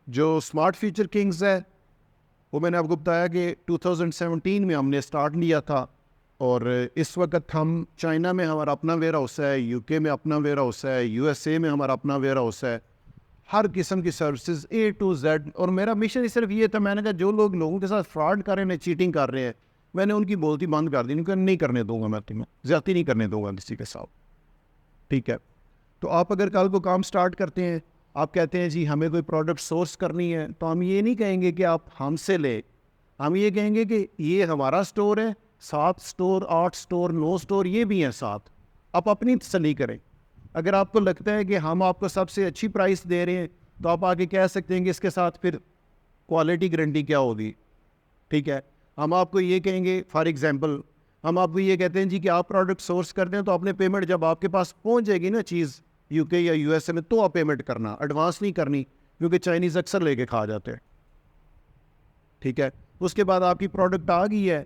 جو smart feature Kings ہے وہ میں نے آپ کو بتایا کہ 2017 میں ہم نے اسٹارٹ لیا تھا، اور اس وقت ہم چائنا میں ہمارا اپنا ویئر ہاؤس ہے، یو کے میں اپنا ویئر ہاؤس ہے، یو ایس اے میں ہمارا اپنا ویئر ہاؤس ہے، ہر قسم کی سروسز اے ٹو زیڈ. اور میرا مشن ہی صرف یہ تھا، میں نے کہا جو لوگ لوگوں کے ساتھ فراڈ کر رہے ہیں، چیٹنگ کر رہے ہیں، میں نے ان کی بولتی بند کر دی. ان کو نہیں کرنے دوں گا، میں تمہیں زیادتی نہیں کرنے دوں گا کسی کے ساتھ. ٹھیک ہے، تو آپ اگر کل کو کام سٹارٹ کرتے ہیں، آپ کہتے ہیں جی ہمیں کوئی پروڈکٹ سورس کرنی ہے، تو ہم یہ نہیں کہیں گے کہ آپ ہم سے لے، ہم یہ کہیں گے کہ یہ ہمارا سٹور ہے، 7 سٹور 8 سٹور 9 سٹور یہ بھی ہیں ساتھ، آپ اپنی تسلی کریں. اگر آپ کو لگتا ہے کہ ہم آپ کو سب سے اچھی پرائس دے رہے ہیں، تو آپ آگے کہہ سکتے ہیں کہ اس کے ساتھ پھر کوالٹی گارنٹی کیا ہوگی. ٹھیک ہے، ہم آپ کو یہ کہیں گے، فار ایگزامپل ہم آپ کو یہ کہتے ہیں جی کہ آپ پروڈکٹ سورس کرتے ہیں تو اپنے پیمنٹ جب آپ کے پاس پہنچ جائے گی نا چیز یو کے یا یو ایس اے میں، تو آپ پیمنٹ کرنا، ایڈوانس نہیں کرنی، کیونکہ چائنیز اکثر لے کے کھا جاتے ہیں. ٹھیک ہے، اس کے بعد آپ کی پروڈکٹ آ گئی ہے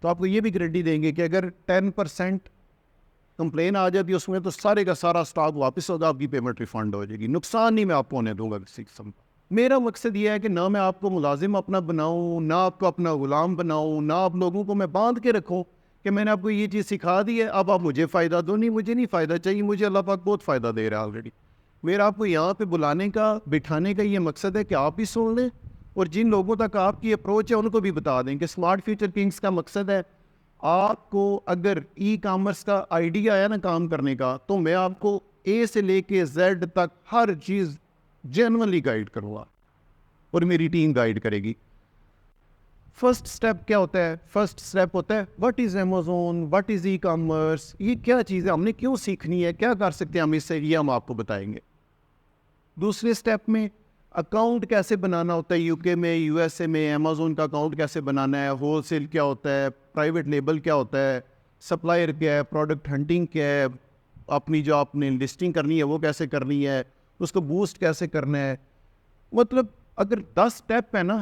تو آپ کو یہ بھی گارنٹی دیں گے کہ اگر 10% کمپلین آ جاتی ہے اس میں، تو سارے کا سارا اسٹاک واپس ہوگا، آپ کی پیمنٹ ریفنڈ ہو جائے گی. نقصان نہیں میں آپ کو ہونے دوں گا کسی قسم کا. میرا مقصد یہ ہے کہ نہ میں آپ کو ملازم اپنا بناؤں، نہ آپ کو اپنا غلام بناؤں، نہ آپ لوگوں کو میں باندھ کے رکھوں کہ میں نے آپ کو یہ چیز سکھا دی ہے، اب آپ مجھے فائدہ دو. نہیں، مجھے نہیں فائدہ چاہیے، مجھے اللہ پاک بہت فائدہ دے رہا ہے آلریڈی. میرا آپ کو یہاں پہ بلانے کا، بٹھانے کا یہ مقصد ہے کہ آپ بھی سن لیں، اور جن لوگوں تک آپ کی اپروچ ہے ان کو بھی بتا دیں کہ اسمارٹ فیوچر کنگز کا مقصد ہے آپ کو اگر ای کامرس کا آئیڈیا ہے نا کام کرنے کا، تو میں آپ کو اے سے لے کے زیڈ تک ہر چیز جینوئنلی گائیڈ کروں گا، اور میری ٹیم گائیڈ کرے گی. فرسٹ سٹیپ کیا ہوتا ہے؟ فرسٹ سٹیپ ہوتا ہے what is Amazon, what is e commerce, یہ کیا چیز ہے، ہم نے کیوں سیکھنی ہے، کیا کر سکتے ہیں ہم اس سے، یہ ہم آپ کو بتائیں گے. دوسرے سٹیپ میں اکاؤنٹ کیسے بنانا ہوتا ہے، یو کے میں، یو ایس اے میں امیزون کا اکاؤنٹ کیسے بنانا ہے، ہول سیل کیا ہوتا ہے، پرائیویٹ لیبل کیا ہوتا ہے، سپلائر کیا ہے، پروڈکٹ ہنٹنگ کیا ہے، اپنی جو آپ نے لسٹنگ کرنی ہے وہ کیسے کرنی ہے، اس کو بوسٹ کیسے کرنا ہے. مطلب اگر 10 سٹیپ ہے نا،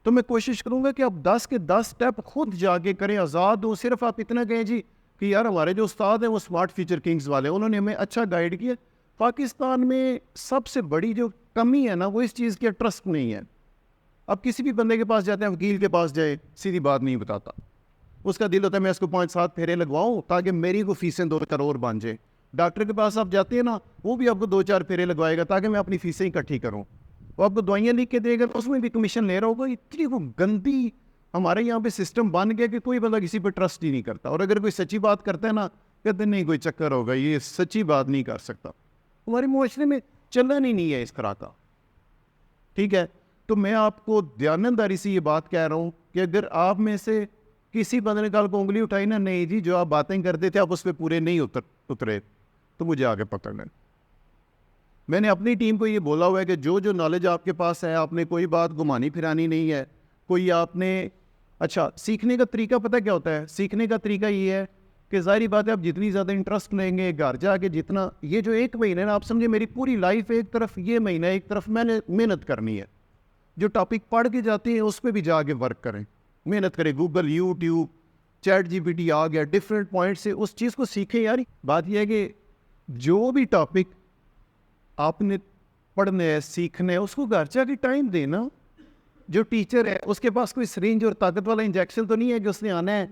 تو میں کوشش کروں گا کہ آپ 10 کے 10 سٹیپ خود جا کے کریں، آزاد ہو. صرف آپ اتنا کہیں جی کہ یار ہمارے جو استاد ہیں وہ اسمارٹ فیچر کنگز والے، انہوں نے ہمیں اچھا گائیڈ کیا. پاکستان میں سب سے بڑی جو کمی ہے نا، وہ اس چیز کی ٹرسٹ نہیں ہے. اب کسی بھی بندے کے پاس جاتے ہیں، وکیل کے پاس جائے، سیدھی بات نہیں بتاتا. اس کا دل ہوتا ہے میں اس کو 5-7 پھیرے لگواؤں تاکہ میری کو فیسیں 2 کروڑ بن جائیں. ڈاکٹر کے پاس آپ جاتے ہیں نا، وہ بھی آپ کو 2-4 پھیرے لگوائے گا تاکہ میں اپنی فیسیں اکٹھی کروں. وہ آپ کو دوائیاں لکھ کے دے گا، اس میں بھی کمیشن لے رہا ہوگا. اتنی وہ گندی ہمارے یہاں پہ سسٹم بن گیا کہ کوئی بندہ کسی پہ ٹرسٹ ہی نہیں کرتا. اور اگر کوئی سچی بات کرتا ہے نا، کہتے نہیں کوئی چکر ہوگا، یہ سچی بات نہیں کر سکتا. ہمارے معاشرے میں چلن ہی نہیں ہے اس طرح کا. ٹھیک ہے، تو میں آپ کو دیانتداری سے یہ بات کہہ رہا ہوں کہ اگر آپ میں سے کسی بندے نے کل کو انگلی اٹھائی نا، نہیں جی جو آپ باتیں کرتے تھے آپ اس پہ پورے نہیں اترے، تو مجھے آگے پکڑ لیں. میں نے اپنی ٹیم کو یہ بولا ہوا ہے کہ جو نالج آپ کے پاس ہے، آپ نے کوئی بات گھمانی پھرانی نہیں ہے. کوئی آپ نے اچھا سیکھنے کا طریقہ پتہ کیا ہوتا ہے؟ سیکھنے کا طریقہ یہ ہے کہ ظاہری بات ہے آپ جتنی زیادہ انٹرسٹ لیں گے، گھر جا کے جتنا، یہ جو 1 مہینہ نا، آپ سمجھے میری پوری لائف ایک طرف، یہ مہینہ ایک طرف میں نے محنت کرنی ہے. جو ٹاپک پڑھ کے جاتے ہیں اس پہ بھی جا کے ورک کریں، محنت کریں. Google, YouTube, chat G P T آ گیا، ڈفرینٹ پوائنٹ سے اس چیز کو سیکھیں. یار بات یہ ہے کہ جو بھی ٹاپک آپ نے پڑھنے ہے، سیکھنے ہے، اس کو گھر جا کے ٹائم دینا. جو ٹیچر ہے اس کے پاس کوئی سرنج اور طاقت والا انجیکشن تو نہیں ہے کہ اس نے آنا ہے،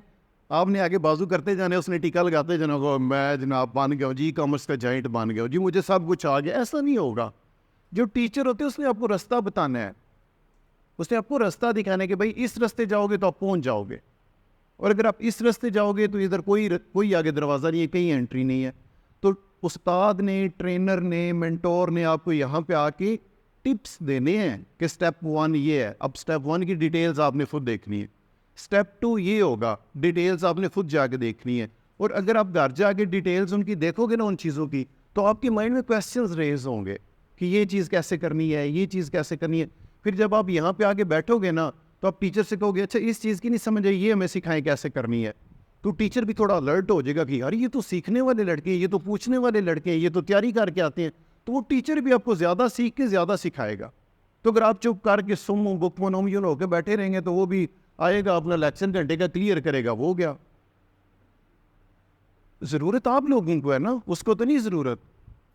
آپ نے آگے بازو کرتے جانے، اس نے ٹیکا لگاتے جانا، میں جناب بن گیا ہوں جی، کامرس کا جائنٹ بن گیا ہوں جی، مجھے سب کچھ آ گیا. ایسا نہیں ہوگا. جو ٹیچر ہوتے ہیں اس نے آپ کو راستہ بتانا ہے، اس نے آپ کو راستہ دکھانا ہے کہ بھائی اس راستے جاؤ گے تو آپ پہنچ جاؤ گے، اور اگر آپ اس راستے جاؤ گے تو ادھر کوئی آگے دروازہ نہیں ہے، کہیں انٹری نہیں ہے. تو استاد نے، ٹرینر نے، مینٹور نے آپ کو یہاں پہ آ کے ٹپس دینے ہیں کہ سٹیپ 1 یہ ہے. اب سٹیپ 1 کی ڈیٹیلز آپ نے خود دیکھنی ہے، سٹیپ 2 یہ ہوگا، ڈیٹیلز آپ نے خود جا کے دیکھنی ہے. اور اگر آپ گھر جا کے ڈیٹیلز ان کی دیکھو گے نا، ان چیزوں کی، تو آپ کے مائنڈ میں کویسچنز ریز ہوں گے کہ یہ چیز کیسے کرنی ہے، یہ چیز کیسے کرنی ہے. پھر جب آپ یہاں پہ آگے بیٹھو گے نا، تو آپ ٹیچر سے کہو گے اچھا اس چیز کی نہیں سمجھ آئی، یہ ہمیں سکھائیں کیسے کرنی ہے. تو ٹیچر بھی تھوڑا الرٹ ہو جائے گا کہ یار یہ تو سیکھنے والے لڑکے ہیں، یہ تو پوچھنے والے لڑکے ہیں، یہ تو تیاری کر کے آتے ہیں. تو وہ ٹیچر بھی آپ کو زیادہ سیکھ کے زیادہ سکھائے گا. تو اگر آپ چپ کر کے سم بک منوم یوں ہو کے بیٹھے رہیں گے، تو وہ بھی آئے گا اپنا لیکچر گھنٹے کا کلیئر کرے گا، وہ ہو گیا. ضرورت آپ لوگوں کو ہے نا، اس کو تو نہیں ضرورت.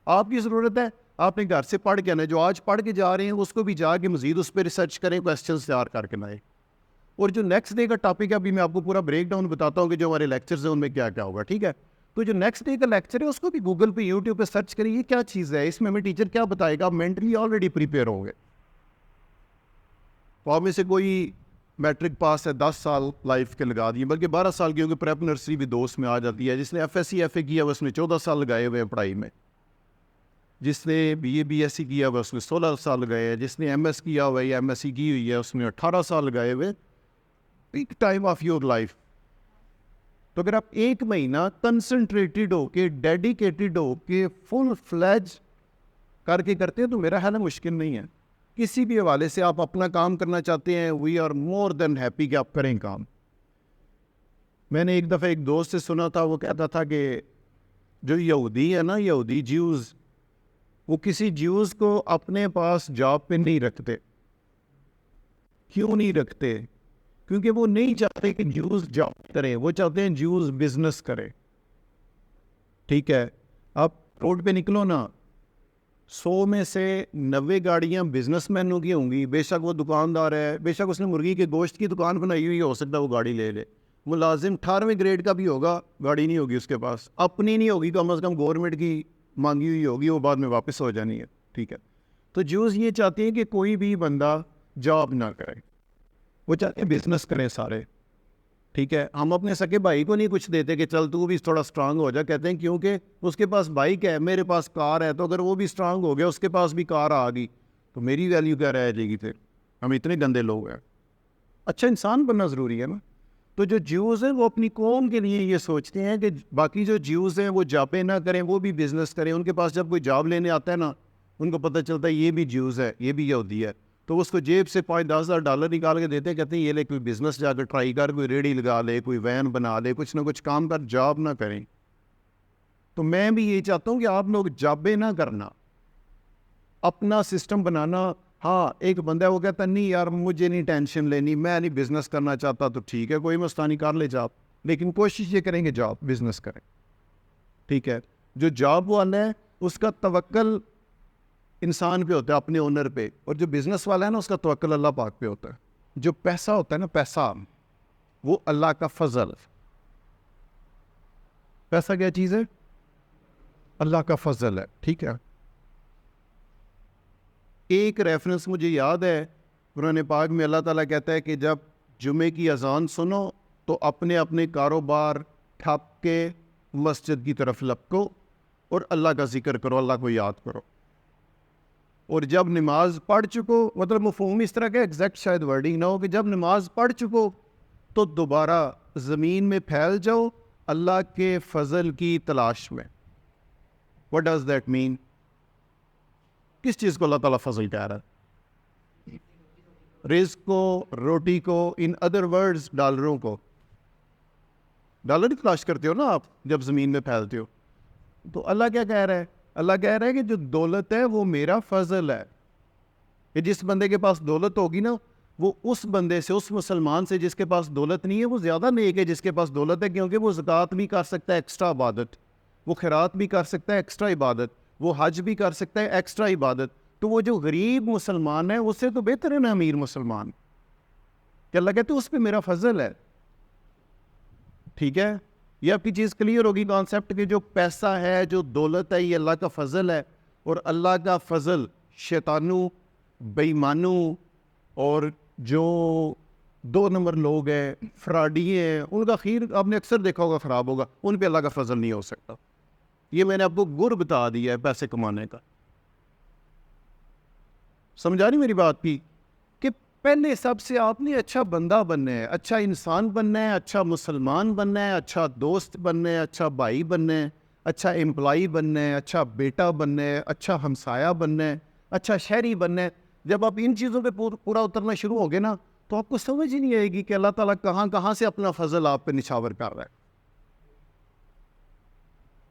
آپ کی ضرورت ہے آپ نے گھر سے پڑھ کے آنا ہے, جو آج پڑھ کے جا رہے ہیں اس کو بھی جا کے مزید اس پہ ریسرچ کریں, کویسچنس تیار کر کے لائیں. اور جو نیکسٹ ڈے کا ٹاپک ہے ابھی میں آپ کو پورا بریک ڈاؤن بتاتا ہوں کہ جو ہمارے لیکچرز ہیں ان میں کیا کیا ہوگا, ٹھیک ہے. تو جو نیکسٹ ڈے کا لیکچر ہے اس کو بھی گوگل پہ یوٹیوب پہ سرچ کریں, یہ کیا چیز ہے, اس میں ہمیں ٹیچر کیا بتائے گا, آپ مینٹلی آلریڈی پریپیئر ہوں گے. تو آپ میں سے کوئی میٹرک پاس ہے 10 سال لائف کے لگا دیے, بلکہ 12 سال کی, کیونکہ پریپ نرسری بھی 2 میں آ جاتی ہے. جس نے F S C F A کیا ہوا اس نے 14 سال لگائے ہوئے ہیں پڑھائی میں, جس نے B A B S C کیا ہوا اس نے 16 سال لگائے ہیں, جس نے ایم ایس کیا ہوا ہے یا ایم ایس سی کی ہوئی ہے اس نے 18 سال لگائے ہوئے. Peak time of your life. تو اگر آپ ایک مہینہ کنسنٹریٹڈ ہو کے, ڈیڈیکیٹڈ ہو کے, فل فلیج کر کے کرتے ہیں تو میرا خیال ہے مشکل نہیں ہے. کسی بھی حوالے سے آپ اپنا کام کرنا چاہتے ہیں, we are more than happy کہ آپ کریں کام. میں نے ایک دفعہ ایک دوست سے سنا تھا, وہ کہتا تھا کہ جو یہودی ہے نا, یہودی جیوز, وہ کسی جیوز کو اپنے پاس جاب پہ نہیں رکھتے. کیوں نہیں رکھتے؟ کیونکہ وہ نہیں چاہتے کہ جیوز جاب کریں, وہ چاہتے ہیں جیوز بزنس کریں. ٹھیک ہے, آپ روڈ پہ نکلو نا, 100 میں سے 90 گاڑیاں بزنس مینوں کی ہوں گی. بے شک وہ دکاندار ہے, بے شک اس نے مرغی کے گوشت کی دکان بنائی ہوئی, ہو سکتا ہے وہ گاڑی لے لے. ملازم 18ویں گریڈ کا بھی ہوگا, گاڑی نہیں ہوگی اس کے پاس, اپنی نہیں ہوگی, کم از کم گورنمنٹ کی مانگی ہوئی ہوگی, وہ بعد میں واپس ہو جانی ہے. ٹھیک ہے, تو جوز یہ چاہتے ہیں کہ کوئی بھی بندہ جاب نہ کرے, وہ چاہتے ہیں بزنس کریں سارے. ٹھیک ہے, ہم اپنے سکے بھائی کو نہیں کچھ دیتے کہ چل تو بھی تھوڑا اسٹرانگ ہو جا, کہتے ہیں کیونکہ اس کے پاس بائک ہے, میرے پاس کار ہے, تو اگر وہ بھی اسٹرانگ ہو گیا, اس کے پاس بھی کار آ گئی, تو میری ویلیو کیا رہ جائے گی. پھر ہم اتنے گندے لوگ ہیں. اچھا انسان بننا ضروری ہے نا. تو جو جیوز ہیں وہ اپنی قوم کے لیے یہ سوچتے ہیں کہ باقی جو جیوز ہیں وہ جابیں نہ کریں, وہ بھی بزنس کریں. ان کے پاس جب کوئی جاب لینے آتا ہے نا, ان کو پتہ چلتا ہے یہ بھی جیوز ہے, یہ بھی یہودی ہے, تو اس کو جیب سے $5,000 نکال کے دیتے ہیں, کہتے ہیں یہ لے کوئی بزنس جا کے ٹرائی کر, کوئی ریڑھی لگا لے, کوئی وین بنا لے, کچھ نہ کچھ کام کر, جاب نہ کریں. تو میں بھی یہ چاہتا ہوں کہ آپ لوگ جابیں نہ کرنا, اپنا سسٹم بنانا. ہاں ایک بندہ ہے وہ کہتا ہے نہیں یار مجھے نہیں ٹینشن لینی, میں نہیں بزنس کرنا چاہتا, تو ٹھیک ہے کوئی مسئلہ نہیں, کر لے جاب, لیکن کوشش یہ کریں کہ جاب بزنس کریں. ٹھیک ہے, جو جاب والا ہے اس کا توکل انسان پہ ہوتا ہے, اپنے اونر پہ, اور جو بزنس والا ہے نا اس کا توکل اللہ پاک پہ ہوتا ہے. جو پیسہ ہوتا ہے نا, پیسہ وہ اللہ کا فضل. پیسہ کیا چیز ہے؟ اللہ کا فضل ہے. ٹھیک ہے, ایک ریفرنس مجھے یاد ہے قرآن پاک میں, اللہ تعالیٰ کہتا ہے کہ جب جمعے کی اذان سنو تو اپنے اپنے کاروبار ٹھپ کے مسجد کی طرف لپکو اور اللہ کا ذکر کرو, اللہ کو یاد کرو. اور جب نماز پڑھ چکو, مطلب مفہوم اس طرح کا ایگزیکٹ شاید ورڈنگ نہ ہو, کہ جب نماز پڑھ چکو تو دوبارہ زمین میں پھیل جاؤ اللہ کے فضل کی تلاش میں. What does that mean? کس چیز کو اللہ تعالیٰ فضل کہہ رہا ہے؟ رزق کو, روٹی کو, ان ادر ورڈز ڈالروں کو. ڈالر کی تلاش کرتے ہو نا آپ جب زمین میں پھیلتے ہو. تو اللہ کیا کہہ رہا ہے؟ اللہ کہہ رہا ہے کہ جو دولت ہے وہ میرا فضل ہے. کہ جس بندے کے پاس دولت ہوگی نا, وہ اس بندے سے, اس مسلمان سے جس کے پاس دولت نہیں ہے, وہ زیادہ نیک ہے جس کے پاس دولت ہے, کیونکہ وہ زکوٰۃ بھی کر سکتا ہے ایکسٹرا عبادت, وہ خیرات بھی کر سکتا ہے ایکسٹرا عبادت, وہ حج بھی کر سکتا ہے ایکسٹرا عبادت. تو وہ جو غریب مسلمان ہے اس سے تو بہتر ہے نا امیر مسلمان, کہ اللہ کہتے اس پہ میرا فضل ہے. ٹھیک ہے, یہ آپ کی چیز کلیئر ہوگی کانسیپٹ کہ جو پیسہ ہے, جو دولت ہے, یہ اللہ کا فضل ہے. اور اللہ کا فضل شیطانوں, بے ایمانوں اور جو 2 نمبر لوگ ہیں, فراڈیے ہیں, ان کا خیر آپ نے اکثر دیکھا ہوگا خراب ہوگا, ان پہ اللہ کا فضل نہیں ہو سکتا. یہ میں نے آپ کو گر بتا دیا ہے پیسے کمانے کا. سمجھا نہیں میری بات کی؟ کہ پہلے سب سے آپ نے اچھا بندہ بننا ہے, اچھا انسان بننا ہے, اچھا مسلمان بننا ہے, اچھا دوست بننا ہے, اچھا بھائی بننا ہے, اچھا امپلائی بننا ہے, اچھا بیٹا بننا ہے, اچھا ہمسایہ بننا ہے, اچھا شہری بننا ہے. جب آپ ان چیزوں پہ پورا اترنا شروع ہو گئے نا, تو آپ کو سمجھ ہی نہیں آئے گی کہ اللہ تعالیٰ کہاں کہاں سے اپنا فضل آپ پہ نچھاور کر رہا ہے.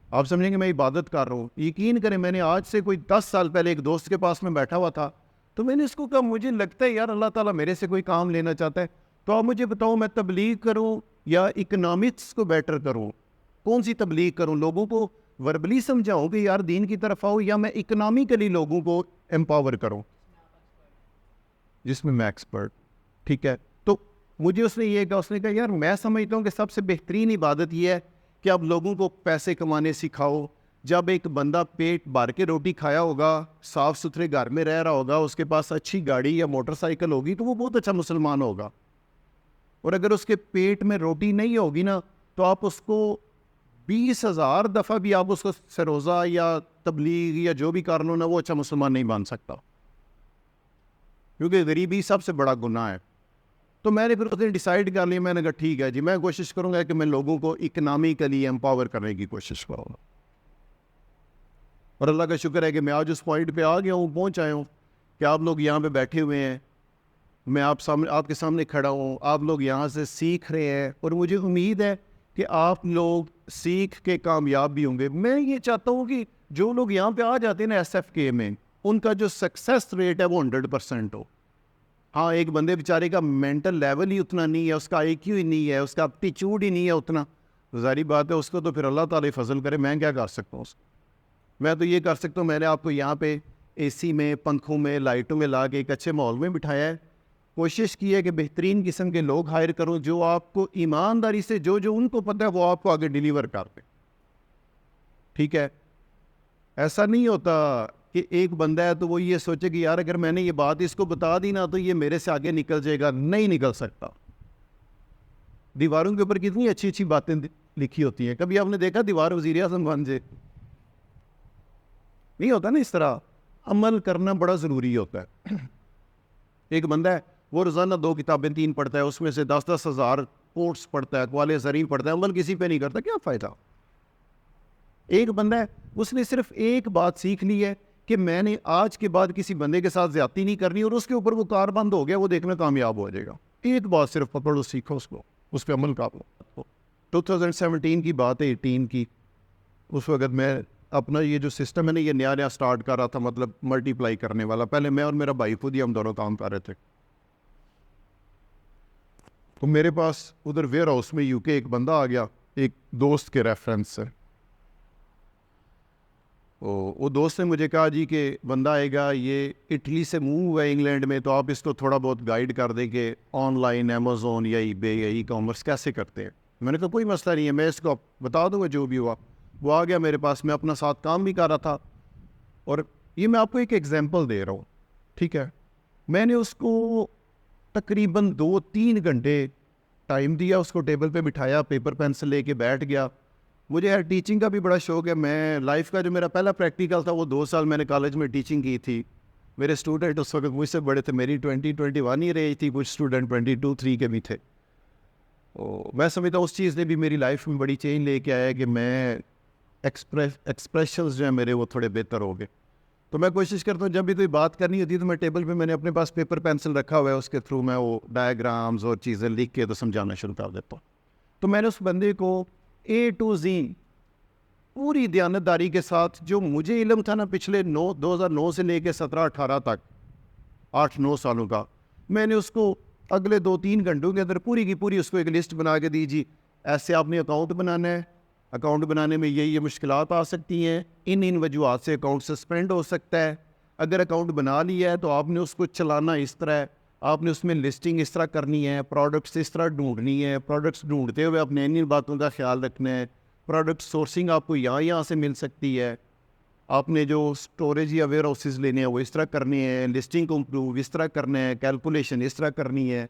آپ سمجھیں گے میں عبادت کر رہا ہوں. یقین کریں, میں نے آج سے کوئی 10 سال پہلے ایک دوست کے پاس میں بیٹھا ہوا تھا, تو میں نے اس کو کہا مجھے لگتا ہے یار اللہ تعالیٰ میرے سے کوئی کام لینا چاہتا ہے, تو آپ مجھے بتاؤ میں تبلیغ کروں یا اکنامکس کو بیٹر کروں, کون سی تبلیغ کروں؟ لوگوں کو وربلی سمجھاؤں کہ یار دین کی طرف آؤ, یا میں اکنامکلی لوگوں کو امپاور کروں جس میں ایکسپرٹ. ٹھیک ہے, تو مجھے اس نے یہ کہا, اس نے کہا یار میں سمجھتا ہوں کہ سب سے بہترین عبادت یہ ہے کہ آپ لوگوں کو پیسے کمانے سکھاؤ. جب ایک بندہ پیٹ بھر کے روٹی کھایا ہوگا, صاف ستھرے گھر میں رہ رہا ہوگا, اس کے پاس اچھی گاڑی یا موٹر سائیکل ہوگی, تو وہ بہت اچھا مسلمان ہوگا. اور اگر اس کے پیٹ میں روٹی نہیں ہوگی نا, تو آپ اس کو 20,000 دفعہ بھی آپ اس کو سروزہ یا تبلیغ یا جو بھی کر لو نا, وہ اچھا مسلمان نہیں بن سکتا, کیونکہ غریبی سب سے بڑا گناہ ہے. تو میں نے پھر اس نے ڈیسائیڈ کر لیا, میں نے کہا ٹھیک ہے جی, میں کوشش کروں گا کہ میں لوگوں کو اکنامکلی امپاور کرنے کی کوشش کروں گا. اور اللہ کا شکر ہے کہ میں آج اس پوائنٹ پہ آ گیا ہوں, پہنچ آیا ہوں کہ آپ لوگ یہاں پہ بیٹھے ہوئے ہیں, میں آپ کے سامنے کھڑا ہوں, آپ لوگ یہاں سے سیکھ رہے ہیں, اور مجھے امید ہے کہ آپ لوگ سیکھ کے کامیاب بھی ہوں گے. میں یہ چاہتا ہوں کہ جو لوگ یہاں پہ آ جاتے ہیں نا SFK میں, ان کا جو سکسیس ریٹ ہے وہ 100% ہو. ہاں, ایک بندے بیچارے کا مینٹل لیول ہی اتنا نہیں ہے, اس کا IQ ہی نہیں ہے, اس کا اپٹیچیوڈ ہی نہیں ہے اتنا, ظاہری بات ہے اس کو تو پھر اللہ تعالی فضل کرے. میں کیا کر سکتا ہوں اس کو؟ میں تو یہ کر سکتا ہوں, میں نے آپ کو یہاں پہ AC میں, پنکھوں میں, لائٹوں میں لا کے ایک اچھے ماحول میں بٹھایا ہے. کوشش کی ہے کہ بہترین قسم کے لوگ ہائر کروں, جو آپ کو ایمانداری سے جو ان کو پتہ ہے وہ آپ کو آگے ڈیلیور کر دیں. ٹھیک ہے, ایسا نہیں ہوتا کہ ایک بندہ ہے تو وہ یہ سوچے کہ یار اگر میں نے یہ بات اس کو بتا دی نا تو یہ میرے سے آگے نکل جائے گا. نہیں نکل سکتا. دیواروں کے اوپر کتنی اچھی اچھی باتیں لکھی ہوتی ہیں, کبھی آپ نے دیکھا دیوار وزیر اعظم بن جائے؟ نہیں ہوتا نا اس طرح. عمل کرنا بڑا ضروری ہوتا ہے. ایک بندہ ہے وہ روزانہ 2 کتابیں 3 پڑھتا ہے, اس میں سے 10-10 ہزار کوٹس پڑھتا ہے, اقوال زرین پڑھتا ہے, عمل کسی پہ نہیں کرتا, کیا فائدہ؟ ایک بندہ ہے اس نے صرف ایک بات سیکھ لی ہے کہ میں نے آج کے بعد کسی بندے کے ساتھ زیادتی نہیں کرنی, اور اس کے اوپر وہ کار بند ہو گیا, وہ دیکھنا کامیاب ہو جائے گا. ایک بات صرف پکڑو, سیکھو اس کو, اس پہ عمل کر لو. 2017 کی بات ہے, 18 کی. اس وقت میں اپنا یہ جو سسٹم ہے نا, یہ نیا سٹارٹ کر رہا تھا, مطلب ملٹی پلائی کرنے والا. پہلے میں اور میرا بھائی خود ہی ہم دونوں کام کر رہے تھے. تو میرے پاس ادھر ویئر ہاؤس میں UK ایک بندہ آ گیا, ایک دوست کے ریفرنس سے. وہ دوست نے مجھے کہا جی کہ بندہ آئے گا, یہ اٹلی سے موو ہوا ہے انگلینڈ میں, تو آپ اس کو تھوڑا بہت گائیڈ کر دیں کہ آن لائن Amazon یا eBay یا ای-کامرس کیسے کرتے ہیں. میں نے کہا کوئی مسئلہ نہیں ہے, میں اس کو بتا دوں گا جو بھی ہوا. وہ آ گیا میرے پاس, میں اپنا ساتھ کام بھی کر رہا تھا. اور یہ میں آپ کو ایک ایگزامپل دے رہا ہوں, ٹھیک ہے. میں نے اس کو تقریباً 2-3 گھنٹے ٹائم دیا, اس کو ٹیبل پہ بٹھایا, پیپر پینسل لے کے بیٹھ گیا. مجھے ٹیچنگ کا بھی بڑا شوق ہے. میں لائف کا جو میرا پہلا پریکٹیکل تھا وہ 2 سال میں نے کالج میں ٹیچنگ کی تھی. میرے اسٹوڈنٹ اس وقت مجھ سے بڑے تھے, میری 20-21 ہی رہی تھی, کچھ اسٹوڈنٹ 22-23 کے بھی تھے. میں سمجھتا ہوں اس چیز نے بھی میری لائف میں بڑی چینج لے کے آیا کہ میں ایکسپریشنز جو ہیں میرے وہ تھوڑے بہتر ہو گئے. تو میں کوشش کرتا ہوں جب بھی کوئی بات کرنی ہوتی ہے تو میں ٹیبل پہ, میں نے اپنے پاس پیپر پینسل رکھا ہوا ہے, اس کے تھرو میں وہ ڈائیگرامز اور چیزیں لکھ کے تو سمجھانا شروع کر دیتا ہوں. تو میں نے اس بندے کو A to Z پوری دیانتداری کے ساتھ, جو مجھے علم تھا نا پچھلے 2009 سے لے کے 17-18 تک 8-9 سالوں کا, میں نے اس کو اگلے 2-3 گھنٹوں کے اندر پوری کی پوری اس کو ایک لسٹ بنا کے دی. جی ایسے آپ نے اکاؤنٹ بنانا ہے, اکاؤنٹ بنانے میں یہ مشکلات آ سکتی ہیں, ان وجوہات سے اکاؤنٹ سسپینڈ ہو سکتا ہے. اگر اکاؤنٹ بنا لیا ہے تو آپ نے اس کو چلانا اس طرح ہے, آپ نے اس میں لسٹنگ اس طرح کرنی ہے, پروڈکٹس اس طرح ڈھونڈنی ہے, پروڈکٹس ڈھونڈتے ہوئے اپنے ان باتوں کا خیال رکھنا ہے. پروڈکٹ سورسنگ آپ کو یہاں سے مل سکتی ہے, آپ نے جو اسٹوریج یا ویئر ہاؤسز لینے ہیں وہ اس طرح کرنے ہیں, لسٹنگ کو امپروو اس طرح کرنا ہے, کیلکولیشن اس طرح کرنی ہے.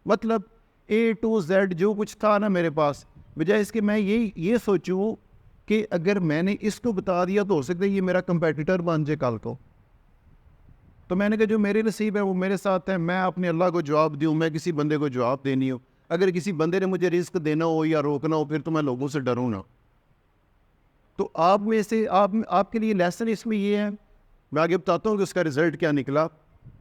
مطلب A to Z جو کچھ تھا نا میرے پاس, بجائے اس کے میں یہ سوچوں کہ اگر میں نے اس کو بتا دیا تو ہو سکتا ہے یہ میرا کمپیٹیٹر بن جائے کل کو. تو میں نے کہا جو میرے نصیب ہے وہ میرے ساتھ ہے, میں اپنے اللہ کو جواب دوں, میں کسی بندے کو جواب دینی ہو. اگر کسی بندے نے مجھے رزق دینا ہو یا روکنا ہو پھر تو میں لوگوں سے ڈروں نا. تو آپ میں سے آپ کے لیے لیسن اس میں یہ ہے, میں آگے بتاتا ہوں کہ اس کا رزلٹ کیا نکلا.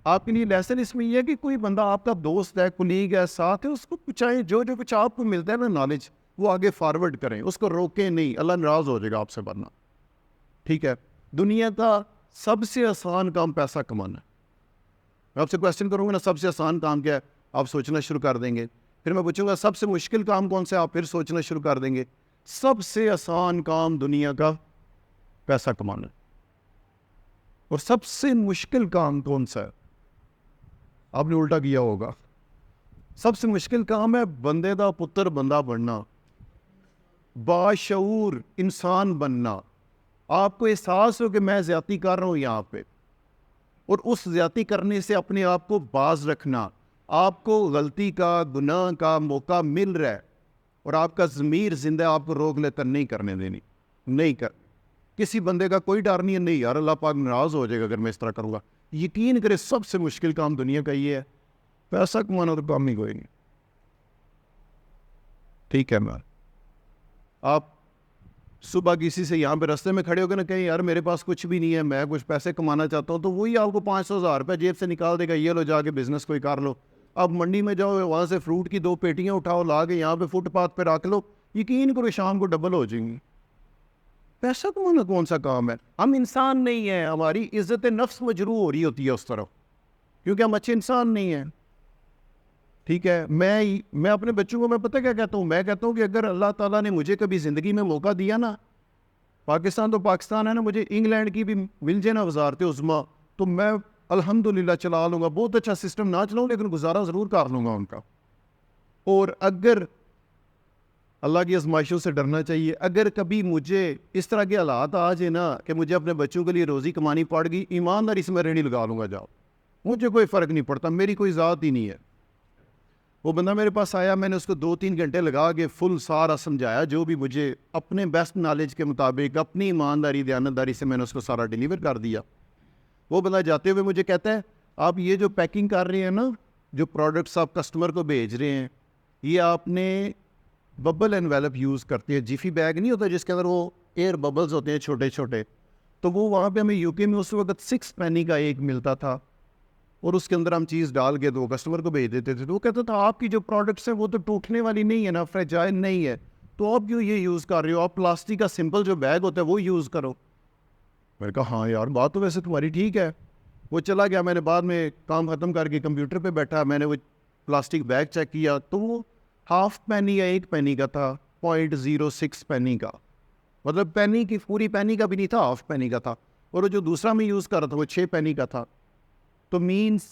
آپ کے لیے لیسن اس میں یہ ہے کہ کوئی بندہ آپ کا دوست ہے, کولیگ ہے, ساتھ ہے, اس کو پوچھائیں, جو کچھ آپ کو ملتا ہے نا نالج, وہ آگے فارورڈ کریں, اس کو روکیں نہیں, اللہ ناراض ہو جائے گا آپ سے ورنہ. ٹھیک ہے, دنیا کا سب سے آسان کام پیسہ کمانا ہے. میں آپ سے کویسچن کروں گا نا, سب سے آسان کام کیا ہے, آپ سوچنا شروع کر دیں گے. پھر میں پوچھوں گا سب سے مشکل کام کون سے, آپ پھر سوچنا شروع کر دیں گے. سب سے آسان کام دنیا کا پیسہ کمانا ہے، اور سب سے مشکل کام کون سا ہے؟ آپ نے الٹا کیا ہوگا. سب سے مشکل کام ہے بندے دا پتر بندہ بننا، باشعور انسان بننا. آپ کو احساس ہو کہ میں زیادتی کر رہا ہوں یہاں پہ، اور اس زیادتی کرنے سے اپنے آپ کو باز رکھنا. آپ کو غلطی کا، گناہ کا موقع مل رہا ہے اور آپ کا ضمیر زندہ آپ کو روک لیتا نہیں کرنے دینی. نہیں کر، کسی بندے کا کوئی ڈر نہیں ہے، نہیں یار اللہ پاک ناراض ہو جائے گا اگر میں اس طرح کروں گا. یقین کرے سب سے مشکل کام دنیا کا یہ ہے. پیسہ کمانا تو کام ہی کوئی نہیں. ٹھیک ہے، میں آپ صبح کسی سے یہاں پہ رستے میں کھڑے ہو گئے نا، کہیں یار میرے پاس کچھ بھی نہیں ہے، میں کچھ پیسے کمانا چاہتا ہوں، تو وہی آپ کو 500,000 روپے جیب سے نکال دے گا، یہ لو جا کے بزنس کوئی کر لو. آپ منڈی میں جاؤ، وہاں سے فروٹ کی 2 پیٹیاں اٹھاؤ، لا کے یہاں پہ فٹ پاتھ پہ رکھ لو، یقین کرو شام کو ڈبل ہو جائیں گی. پیسہ کمانا کون سا کام ہے؟ ہم انسان نہیں ہیں، ہماری عزت نفس مجروح ہو رہی ہوتی ہے اس طرف، کیونکہ ہم اچھے انسان نہیں ہیں. ٹھیک ہے، میں اپنے بچوں کو میں پتہ کیا کہتا ہوں، میں کہتا ہوں کہ اگر اللہ تعالیٰ نے مجھے کبھی زندگی میں موقع دیا نا، پاکستان تو پاکستان ہے نا، مجھے انگلینڈ کی بھی مل جائے نا وزارت عظمیٰ، تو میں الحمدللہ چلا لوں گا. بہت اچھا سسٹم نہ چلاؤں لیکن گزارا ضرور کر لوں گا ان کا. اور اگر اللہ کی آزمائشوں سے ڈرنا چاہیے، اگر کبھی مجھے اس طرح کے حالات آ جائے نا کہ مجھے اپنے بچوں کے لیے روزی کمانی پڑ گئی، ایمانداری سے میں ریڑھی لگا لوں گا. جاؤ، مجھے کوئی فرق نہیں پڑتا، میری کوئی ذات ہی نہیں ہے. وہ بندہ میرے پاس آیا، میں نے اس کو 2-3 گھنٹے لگا کے فل سارا سمجھایا، جو بھی مجھے اپنے بیسٹ نالج کے مطابق اپنی ایمانداری دیانتداری سے میں نے اس کو سارا ڈیلیور کر دیا. وہ بندہ جاتے ہوئے مجھے کہتا ہے آپ یہ جو پیکنگ کر رہے ہیں نا، جو پروڈکٹس آپ کسٹمر کو بھیج رہے ہیں، یہ آپ نے ببل انویلپ یوز کرتے ہیں، جیفی بیگ نہیں ہوتا جس کے اندر وہ ایئر ببلز ہوتے ہیں چھوٹے چھوٹے، تو وہ وہاں پہ ہمیں یو کے میں اس وقت 6 پینی کا ایک ملتا تھا، اور اس کے اندر ہم چیز ڈال کے تو کسٹمر کو بھیج دیتے تھے. تو وہ کہتا تھا آپ کی جو پروڈکٹس ہیں وہ تو ٹوٹنے والی نہیں ہے نا، فریجائل نہیں ہے، تو آپ کیوں یہ یوز کر رہے ہو؟ آپ پلاسٹک کا سمپل جو بیگ ہوتا ہے وہ یوز کرو. میں نے کہا ہاں یار بات تو ویسے تمہاری ٹھیک ہے. وہ چلا گیا، میں نے بعد میں کام ختم کر کے کمپیوٹر پہ بیٹھا، میں نے وہ پلاسٹک بیگ چیک کیا تو وہ 1/2 پینی یا 1 پینی کا تھا، 0.06 پینی کا، مطلب پینی کی پوری پینی کا بھی نہیں تھا، 1/2 پینی کا تھا. اور جو دوسرا میں یوز کر رہا تھا وہ 6 پینی کا تھا. تو مینس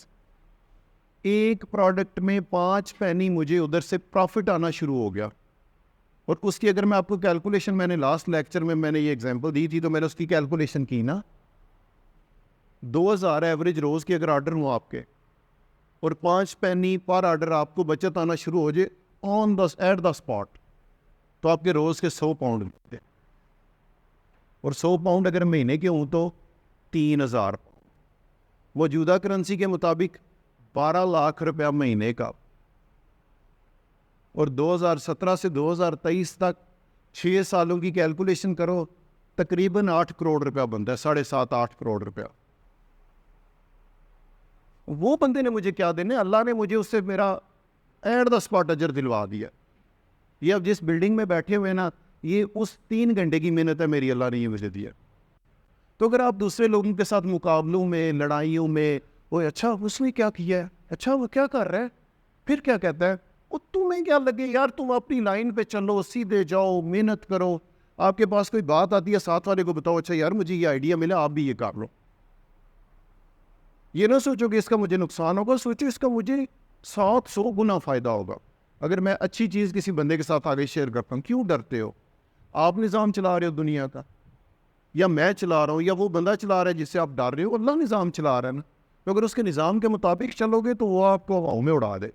ایک پروڈکٹ میں 5 پینی مجھے ادھر سے پروفٹ آنا شروع ہو گیا. اور اس کی اگر میں آپ کو کیلکولیشن، میں نے لاسٹ لیکچر میں نے یہ ایگزامپل دی تھی، تو میں نے اس کی کیلکولیشن کی نا، 2000 ایوریج روز کے اگر آرڈر ہوں آپ کے، اور 5 پینی پر آرڈر آپ کو بچت آنا شروع ہو جائے ایٹ دا اسپاٹ، تو آپ کے روز کے 100 پاؤنڈ ملتے. اور 100 پاؤنڈ اگر مہینے کے ہوں تو 3000 موجودہ کرنسی کے مطابق 12 لاکھ روپیہ مہینے کا. اور 2017 سے 2023 تک 6 سالوں کی کیلکولیشن کرو، تقریباً 8 کروڑ روپیہ بنتا ہے، 7.5-8 کروڑ روپیہ. وہ بندے نے مجھے کیا دینے، اللہ نے مجھے اس سے میرا ایٹ دا اسپاٹ اجر دلوا دیا. یہ اب جس بلڈنگ میں بیٹھے ہوئے نا، یہ اس 3 گھنٹے کی محنت ہے میری، اللہ نے یہ مجھے دیا. تو اگر آپ دوسرے لوگوں کے ساتھ مقابلوں میں، لڑائیوں میں، وہ اچھا اس نے کیا کیا ہے، اچھا وہ کیا کر رہا ہے، پھر کیا کہتا ہے، وہ تمہیں کیا لگے یار، تم اپنی لائن پہ چلو، سیدھے جاؤ، محنت کرو. آپ کے پاس کوئی بات آتی ہے، ساتھ والے کو بتاؤ اچھا یار مجھے یہ آئیڈیا ملا، آپ بھی یہ کر لو. یہ نہ سوچو کہ اس کا مجھے نقصان ہوگا، سوچو اس کا مجھے 700 گنا فائدہ ہوگا اگر میں اچھی چیز کسی بندے کے ساتھ آگے شیئر کرتا ہوں. کیوں ڈرتے ہو؟ آپ نظام چلا رہے ہو دنیا کا، یا میں چلا رہا ہوں، یا وہ بندہ چلا رہا ہے جس سے آپ ڈر رہے ہو، اللہ نظام چلا رہا ہے نا. تو اگر اس کے نظام کے مطابق چلو گے تو وہ آپ کو ہواؤں میں اڑا دے.